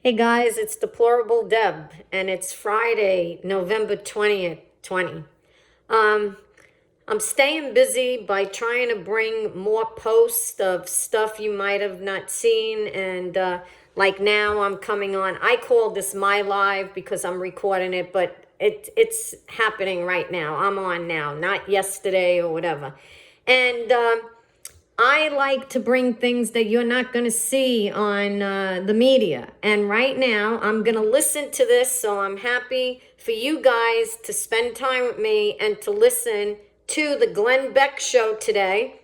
Hey guys, it's Deplorable Deb, and it's Friday, November 20th, 20. I'm staying busy by trying to bring more posts of stuff you might have not seen, and like now I'm coming on. I call this my live because I'm recording it, but it's happening right now. I'm on now, not yesterday or whatever. And I like to bring things that you're not going to see on the media. And right now, I'm going to listen to this, so I'm happy for you guys to spend time with me and to listen to the Glenn Beck show today.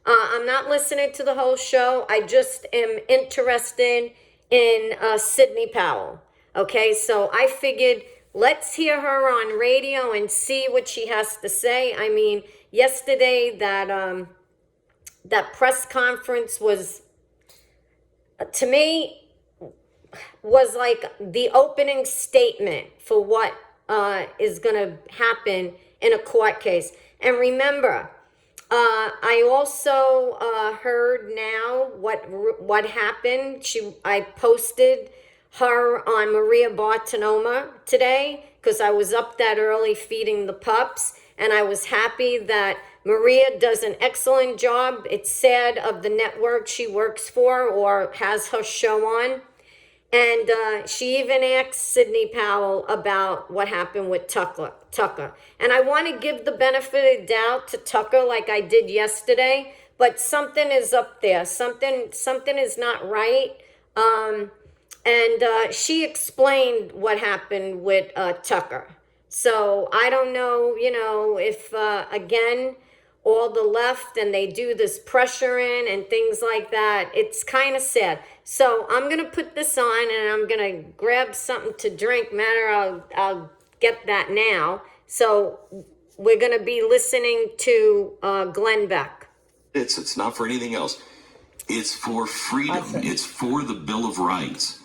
I'm not listening to the whole show. I just am interested in Sidney Powell. Okay, so I figured let's hear her on radio and see what she has to say. I mean, yesterday that press conference was, to me, was like the opening statement for what is going to happen in a court case. And remember, I also heard now what happened. I posted her on Maria Bartonoma today because I was up that early feeding the pups, and I was happy that Maria does an excellent job. It's sad of the network she works for or has her show on. And she even asked Sidney Powell about what happened with Tucker. And I want to give the benefit of the doubt to Tucker like I did yesterday, but something is up there. Something is not right. And she explained what happened with Tucker. So I don't know, if, again, all the left and they do this pressuring and things like that. It's kind of sad. So I'm going to put this on and I'm going to grab something to drink. I'll get that now. So we're going to be listening to Glenn Beck. It's not for anything else. It's for freedom. Awesome. It's for the Bill of Rights.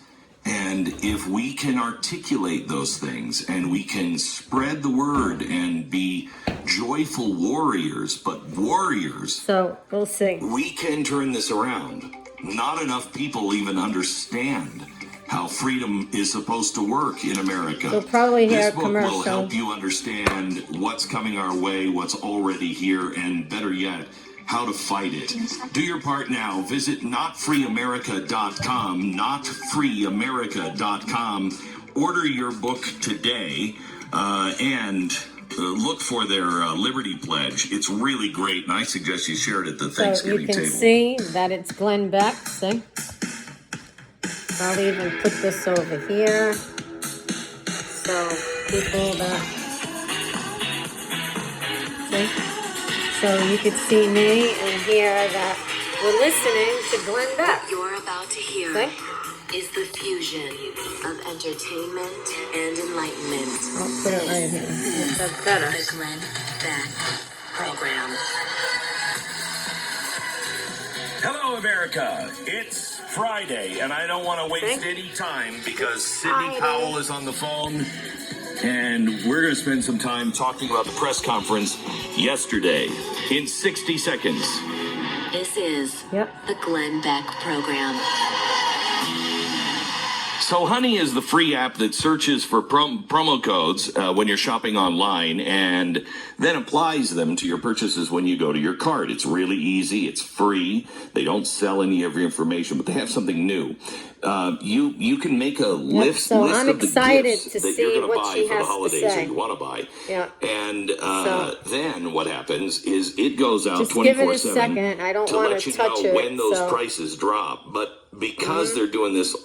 And if we can articulate those things and we can spread the word and be joyful warriors, but warriors. So we'll see. We can turn this around. Not enough people even understand how freedom is supposed to work in America. We'll probably hear this book will help you understand what's coming our way, what's already here, and better yet, how to fight it. Do your part now. Visit notfreeamerica.com, notfreeamerica.com. Order your book today and look for their Liberty Pledge. It's really great, and I suggest you share it at the Thanksgiving table. So you can see that it's Glenn Beck. See? I'll even put this over here. So people that... See? So you could see me and hear that we're listening to Glenn Beck. What you're about to hear is the fusion of entertainment and enlightenment. I'll put it right here. That's better. The Glenn Beck Program. Hello, America. It's Friday, and I don't want to waste any time because Sidney Powell is on the phone. And we're going to spend some time talking about the press conference yesterday in 60 seconds. This is the Glenn Beck Program. So Honey is the free app that searches for promo codes when you're shopping online and then applies them to your purchases when you go to your cart. It's really easy. It's free. They don't sell any of your information, but they have something new. You can make a list I'm of the excited gifts to that see you're going to what buy she for the has to holidays say. that you want to buy. Yeah. And then what happens is it goes out 24/7 give it a second. I don't to want let to you touch know it, when those so. prices drop. But because they're doing this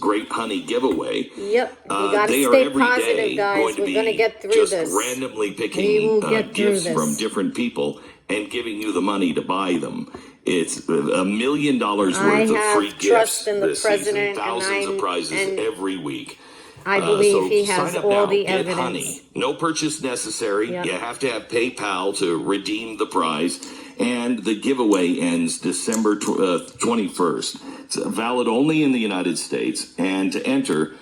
great honey giveaway, You got to they are stay every positive, day guys. going to We're going to be get through just this. randomly We picking will get through gifts this. from different people and giving you the money to buy them. It's $1 million worth of free gifts in the this president, season. Thousands of prizes every week. I believe so he has sign up all now. the Get evidence. Honey. No purchase necessary. Yeah. You have to have PayPal to redeem the prize. And the giveaway ends December 21st. It's valid only in the United States. And to enter,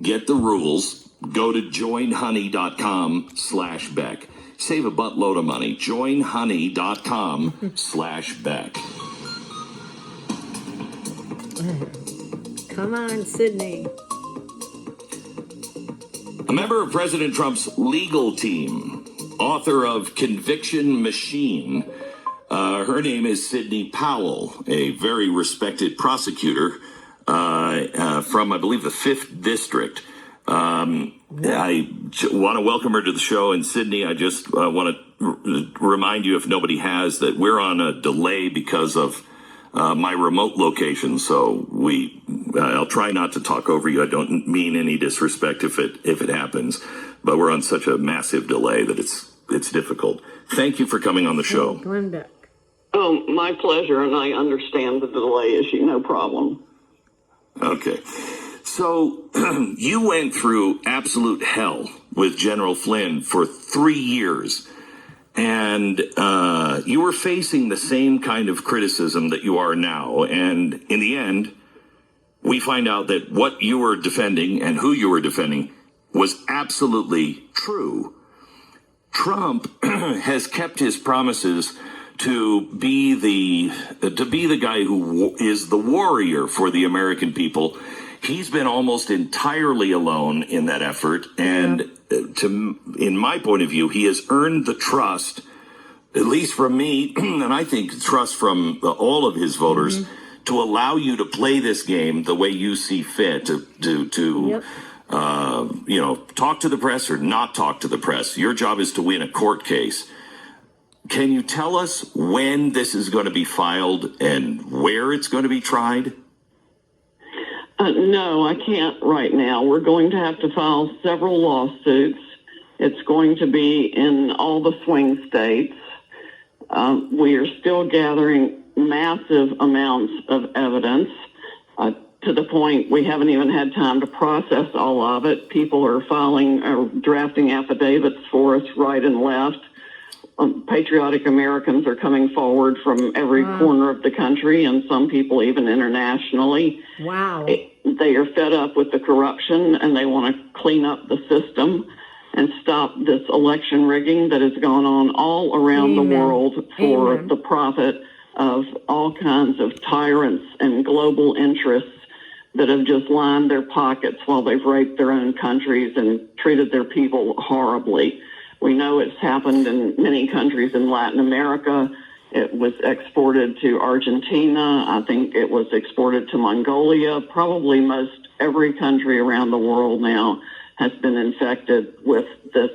get the rules. Go to joinhoney.com/Beck. Save a buttload of money. Joinhoney.com/Beck. Come on, Sidney. A member of President Trump's legal team, author of Conviction Machine. Her name is Sidney Powell, a very respected prosecutor from, I believe, the 5th District. I want to welcome her to the show. And Sidney, I just want to remind you, if nobody has, that we're on a delay because of my remote location. So I'll try not to talk over you. I don't mean any disrespect if it happens, but we're on such a massive delay that it's difficult. Thank you for coming on the show. Glenn Beck. Oh, my pleasure, and I understand the delay issue, no problem. Okay. So you went through absolute hell with General Flynn for 3 years, and you were facing the same kind of criticism that you are now. And in the end, we find out that what you were defending and who you were defending was absolutely true. Trump has kept his promises to be the guy who is the warrior for the American people. He's been almost entirely alone in that effort, and in my point of view, he has earned the trust, at least from me, and I think trust from all of his voters, to allow you to play this game the way you see fit, to talk to the press or not talk to the press. Your job is to win a court case. Can you tell us when this is going to be filed and where it's going to be tried? No, I can't right now. We're going to have to file several lawsuits. It's going to be in all the swing states. We are still gathering massive amounts of evidence to the point we haven't even had time to process all of it. People are drafting affidavits for us right and left. Patriotic Americans are coming forward from every corner of the country, and some people even internationally. Wow. They are fed up with the corruption, and they want to clean up the system and stop this election rigging that has gone on all around the world for the profit of all kinds of tyrants and global interests that have just lined their pockets while they've raped their own countries and treated their people horribly. We know it's happened in many countries in Latin America. It was exported to Argentina. I think it was exported to Mongolia. Probably most every country around the world now has been infected with this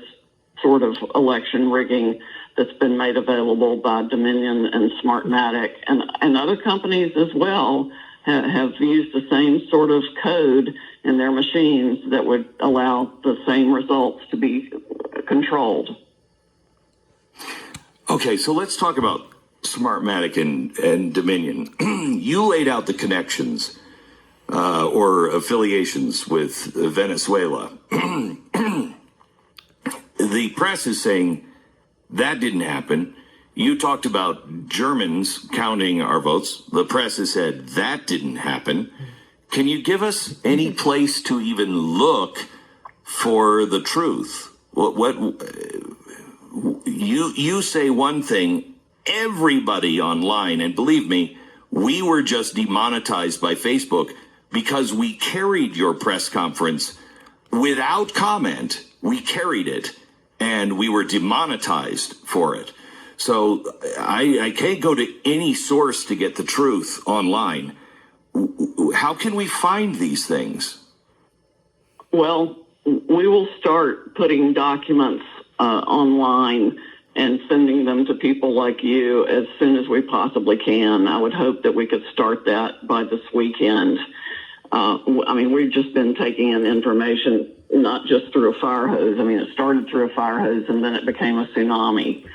sort of election rigging that's been made available by Dominion and Smartmatic and other companies as well have used the same sort of code in their machines that would allow the same results to be controlled. Okay, so let's talk about Smartmatic and Dominion. You laid out the connections or affiliations with Venezuela. The press is saying that didn't happen. You talked about Germans counting our votes. The press has said that didn't happen. Can you give us any place to even look for the truth? What you say one thing, everybody online, and believe me, we were just demonetized by Facebook because we carried your press conference without comment. We carried it, and we were demonetized for it. So I can't go to any source to get the truth online. How can we find these things? Well, we will start putting documents online and sending them to people like you as soon as we possibly can. I would hope that we could start that by this weekend. We've just been taking in information, not just through a fire hose. It started through a fire hose and then it became a tsunami.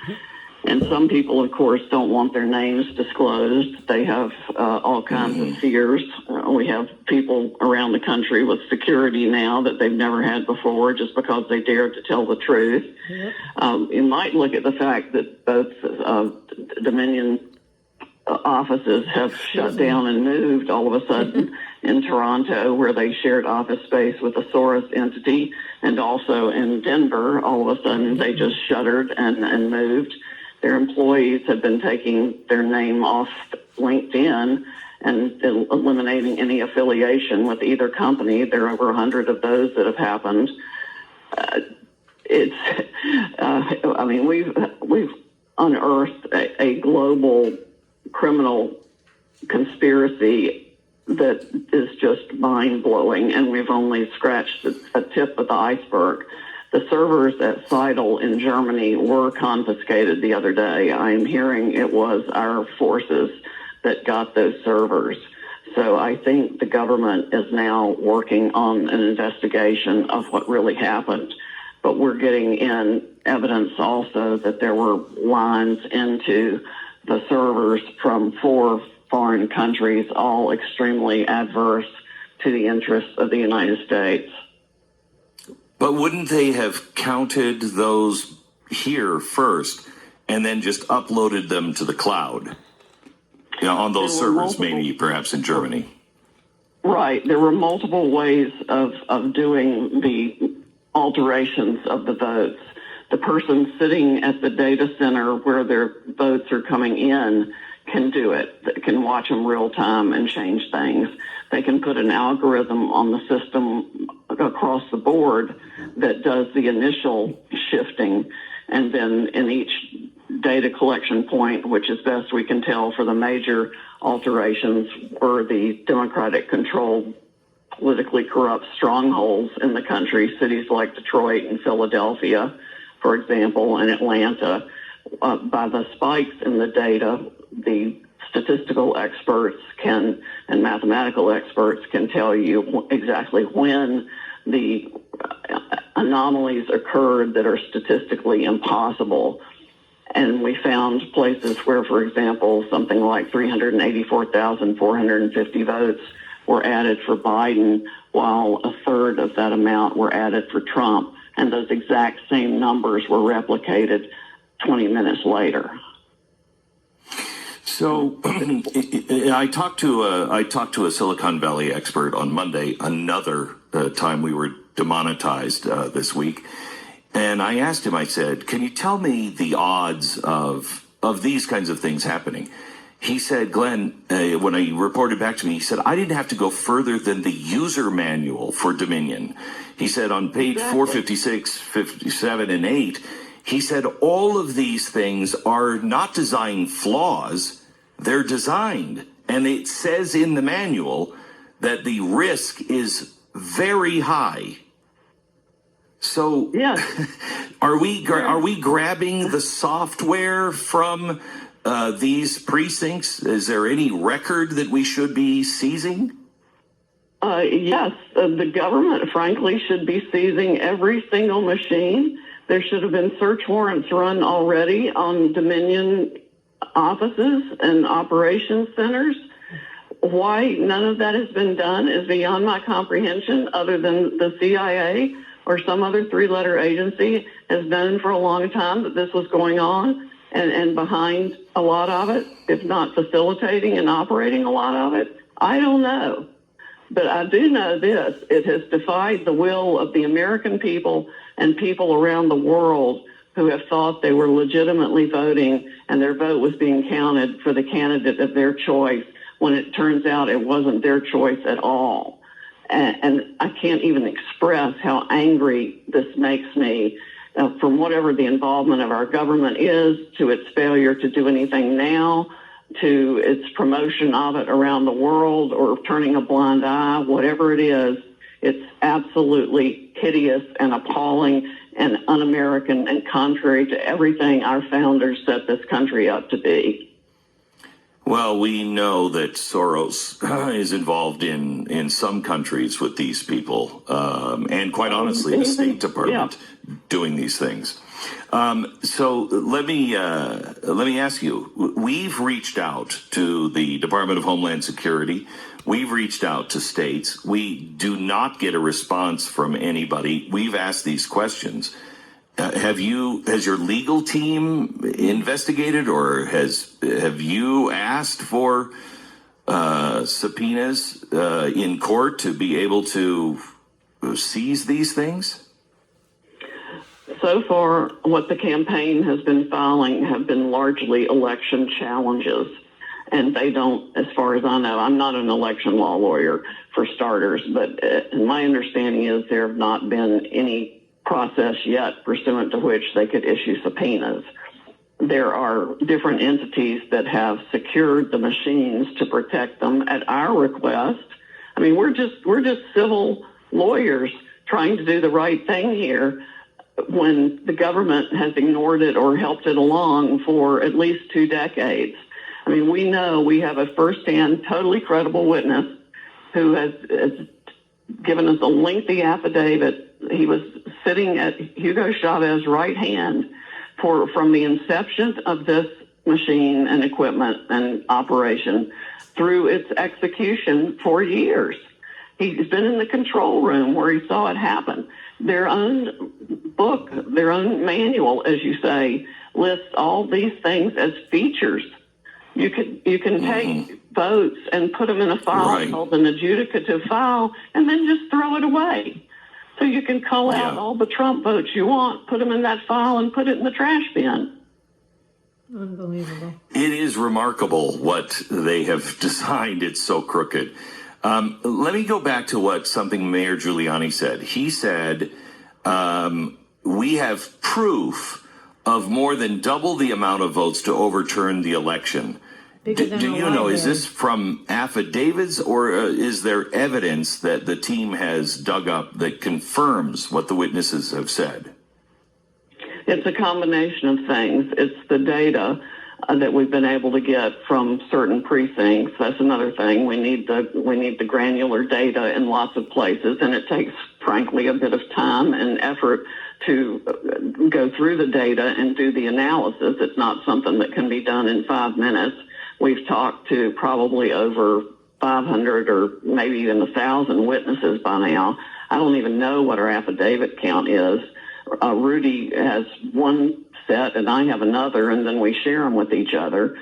And some people, of course, don't want their names disclosed. They have all kinds of fears. We have people around the country with security now that they've never had before just because they dared to tell the truth. You might look at the fact that both Dominion offices have shut down and moved all of a sudden in Toronto, where they shared office space with a Soros entity, and also in Denver, all of a sudden they just shuttered and moved. Their employees have been taking their name off LinkedIn and eliminating any affiliation with either company. There are over 100 of those that have happened. it's, I mean, we've unearthed a global criminal conspiracy that is just mind-blowing, and we've only scratched a tip of the iceberg. The servers at Seidel in Germany were confiscated the other day. I am hearing it was our forces that got those servers. So I think the government is now working on an investigation of what really happened. But we're getting in evidence also that there were lines into the servers from 4 foreign countries, all extremely adverse to the interests of the United States. But wouldn't they have counted those here first and then just uploaded them to the cloud? On those servers, maybe perhaps in Germany. Right. There were multiple ways of doing the alterations of the votes. The person sitting at the data center where their votes are coming in can do it. They can watch them real time and change things. They can put an algorithm on the system across the board that does the initial shifting, and then in each data collection point, which is best we can tell for the major alterations, were the Democratic-controlled, politically corrupt strongholds in the country, cities like Detroit and Philadelphia, for example, and Atlanta. By the spikes in the data, the statistical experts and mathematical experts can tell you exactly when the anomalies occurred that are statistically impossible. And we found places where, for example, something like 384,450 votes were added for Biden, while a third of that amount were added for Trump. And those exact same numbers were replicated 20 minutes later. So I talked to a Silicon Valley expert on Monday, another time we were demonetized this week. And I asked him, I said, can you tell me the odds of these kinds of things happening? He said, Glenn, when he reported back to me, he said, I didn't have to go further than the user manual for Dominion. He said on page 456, 57, and 8, he said all of these things are not design flaws, they're designed. And it says in the manual that the risk is very high. So yes. Are we grabbing the software from these precincts? Is there any record that we should be seizing? Yes, the government, frankly, should be seizing every single machine. There should have been search warrants run already on Dominion offices and operations centers. Why none of that has been done is beyond my comprehension, other than the CIA or some other 3-letter agency has known for a long time that this was going on, and behind a lot of it, if not facilitating and operating a lot of it. I don't know. But I do know this: it has defied the will of the American people and people around the world who have thought they were legitimately voting and their vote was being counted for the candidate of their choice, when it turns out it wasn't their choice at all. And I can't even express how angry this makes me, from whatever the involvement of our government is, to its failure to do anything now, to its promotion of it around the world, or turning a blind eye. Whatever it is, it's absolutely hideous and appalling and un-American and contrary to everything our founders set this country up to be. Well, we know that Soros is involved in some countries with these people, and quite honestly, the State Department doing these things. So let me ask you: we've reached out to the Department of Homeland Security. We've reached out to states. We do not get a response from anybody. We've asked these questions. Has your legal team investigated, or have you asked for subpoenas in court to be able to seize these things? So far, what the campaign has been filing have been largely election challenges. And they don't, as far as I know, I'm not an election law lawyer for starters, but my understanding is there have not been any process yet pursuant to which they could issue subpoenas. There are different entities that have secured the machines to protect them at our request. I mean, we're just civil lawyers trying to do the right thing here when the government has ignored it or helped it along for at least 2 decades. I mean, we know we have a firsthand, totally credible witness who has given us a lengthy affidavit. He was sitting at Hugo Chavez's right hand from the inception of this machine and equipment and operation through its execution for years. He's been in the control room where he saw it happen. Their own book, their own manual, as you say, lists all these things as features. You can take votes and put them in a file called an adjudicative file and then just throw it away. So you can cull out all the Trump votes you want, put them in that file and put it in the trash bin. Unbelievable. It is remarkable what they have designed. It's so crooked. Let me go back to something Mayor Giuliani said. He said, we have proof of more than double the amount of votes to overturn the election. Do you know, is this from affidavits or is there evidence that the team has dug up that confirms what the witnesses have said? It's a combination of things. It's the data that we've been able to get from certain precincts. That's another thing. We need the granular data in lots of places, and it takes, frankly, a bit of time and effort to go through the data and do the analysis. It's not something that can be done in 5 minutes. We've talked to probably over 500 or maybe even 1,000 witnesses by now. I don't even know what our affidavit count is. Rudy has one set and I have another, and then we share them with each other.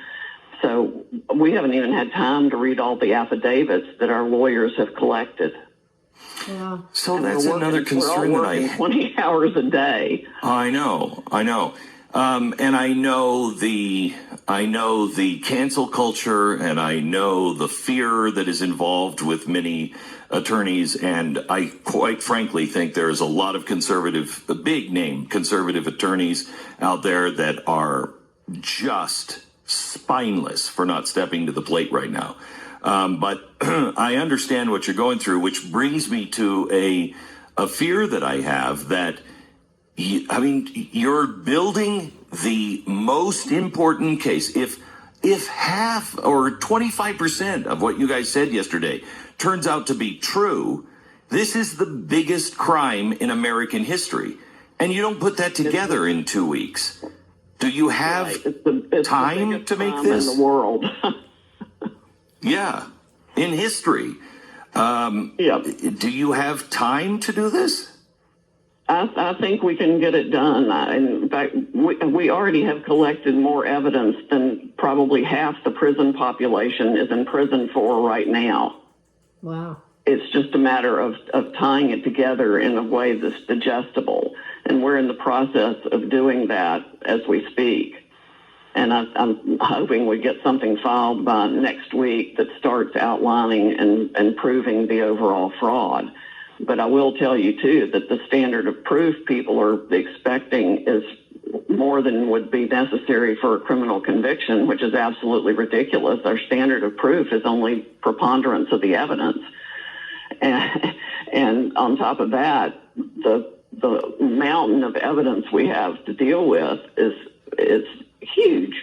So we haven't even had time to read all the affidavits that our lawyers have collected. Yeah. So that's another concern we're all that working 20 hours a day. I know. And I know the cancel culture, and I know the fear that is involved with many attorneys, and I quite frankly think there's a lot of big name conservative attorneys out there that are just spineless for not stepping to the plate right now. But I understand what you're going through, which brings me to a fear that I have that, you're building the most important case. If half or 25% of what you guys said yesterday turns out to be true, this is the biggest crime in American history. And you don't put that together in 2 weeks. Do you have time to make this? In the world. Yeah, in history. Do you have time to do this? I think we can get it done. In fact, we already have collected more evidence than probably half the prison population is in prison for right now. Wow. It's just a matter of tying it together in a way that's digestible. And we're in the process of doing that as we speak. And I'm hoping we get something filed by next week that starts outlining and proving the overall fraud. But I will tell you, too, that the standard of proof people are expecting is more than would be necessary for a criminal conviction, which is absolutely ridiculous. Our standard of proof is only preponderance of the evidence. And on top of that, the mountain of evidence we have to deal with is huge.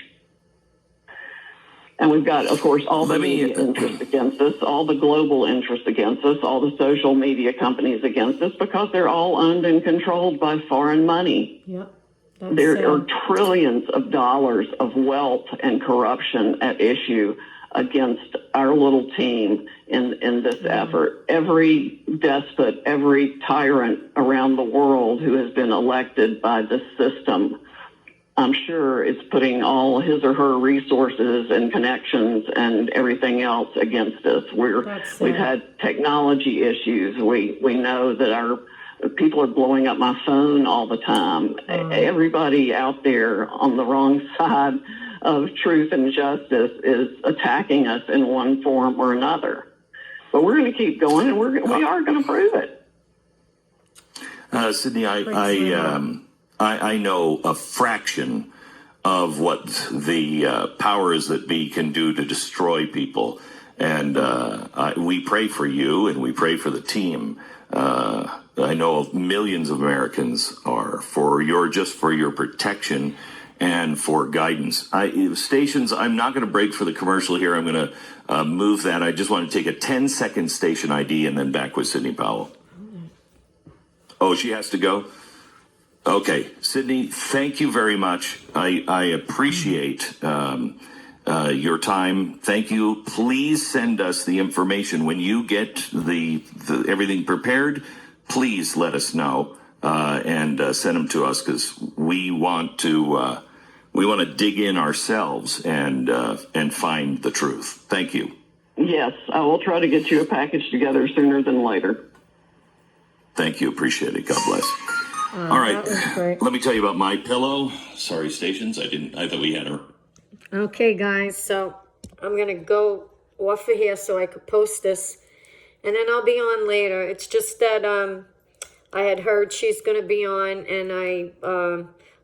And we've got, of course, all the media interest against us, all the global interest against us, all the social media companies against us, because they're all owned and controlled by foreign money. Yep. There are trillions of dollars of wealth and corruption at issue against our little team in this effort. Every despot, every tyrant around the world who has been elected by this system, I'm sure is putting all his or her resources and connections and everything else against us. We've had technology issues. We know that our people are blowing up my phone all the time. Everybody out there on the wrong side of truth and justice is attacking us in one form or another. But we're going to keep going, and we are going to prove it. Sydney, Thanks, I know a fraction of what the powers that be can do to destroy people. And we pray for you and we pray for the team. I know millions of Americans are for your protection and for guidance. Stations, I'm not going to break for the commercial here. I'm going to move that. I just want to take a 10-second station ID and then back with Sidney Powell. Oh, she has to go? Okay, Sidney, thank you very much. I appreciate your time. Thank you. Please send us the information when you get the everything prepared. Please let us know and send them to us because we want to dig in ourselves and find the truth. Thank you. Yes, I will try to get you a package together sooner than later. Thank you. Appreciate it. God bless. All right. Let me tell you about My Pillow. Sorry, Stations. I thought we had her. Okay, guys. So I'm going to go off of here so I could post this. And then I'll be on later. It's just that I had heard she's going to be on. And I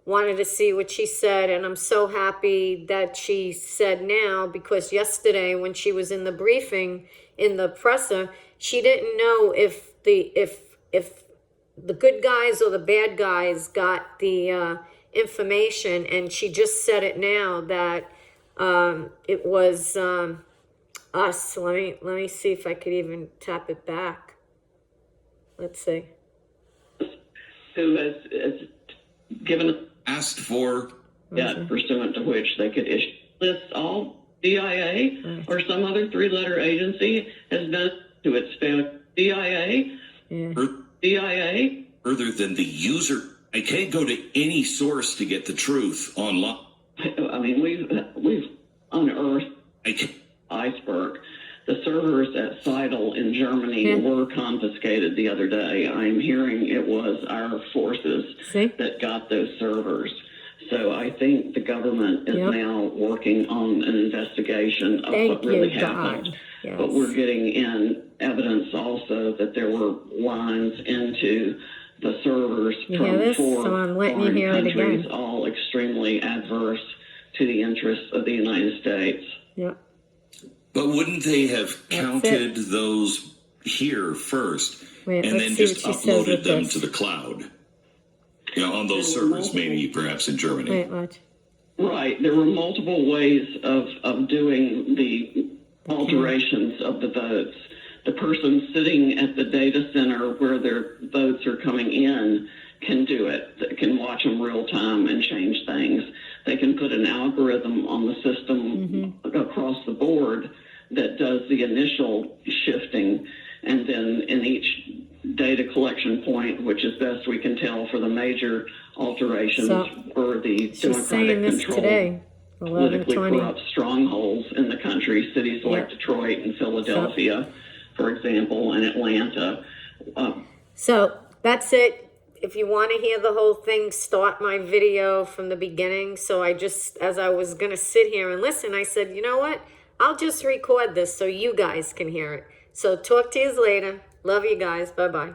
wanted to see what she said. And I'm so happy that she said now. Because yesterday when she was in the briefing in the presser, she didn't know if the good guys or the bad guys got the information, and she just said it now that it was us. Let me see if I could even tap it back. Let's see. Who has given Asked for. debt pursuant to which they could issue lists all DIA or some other three-letter agency has done to its failure. DIA. DIA. Further than the user, I can't go to any source to get the truth online. I mean, we've unearthed iceberg. The servers at Seidel in Germany were confiscated the other day. I'm hearing it was our forces that got those servers. So I think the government is now working on an investigation of what really happened. Yes. But we're getting in evidence also that there were lines into the servers from four foreign countries, all extremely adverse to the interests of the United States. Yep. But wouldn't they have counted those here first and then just uploaded them to the cloud? You know, on those servers, maybe perhaps in Germany. Wait, watch. Right. There were multiple ways of doing the alterations of the votes. The person sitting at the data center where their votes are coming in can do it. They can watch them real time and change things. They can put an algorithm on the system across the board that does the initial shifting, and then in each data collection point, which is best we can tell for the major alterations for the democratic control, politically corrupt strongholds in the country, cities like Detroit and Philadelphia, for example, and Atlanta. So that's it. If you want to hear the whole thing, start my video from the beginning. So I just, as I was going to sit here and listen, I said, you know what? I'll just record this so you guys can hear it. So talk to you later. Love you guys. Bye-bye.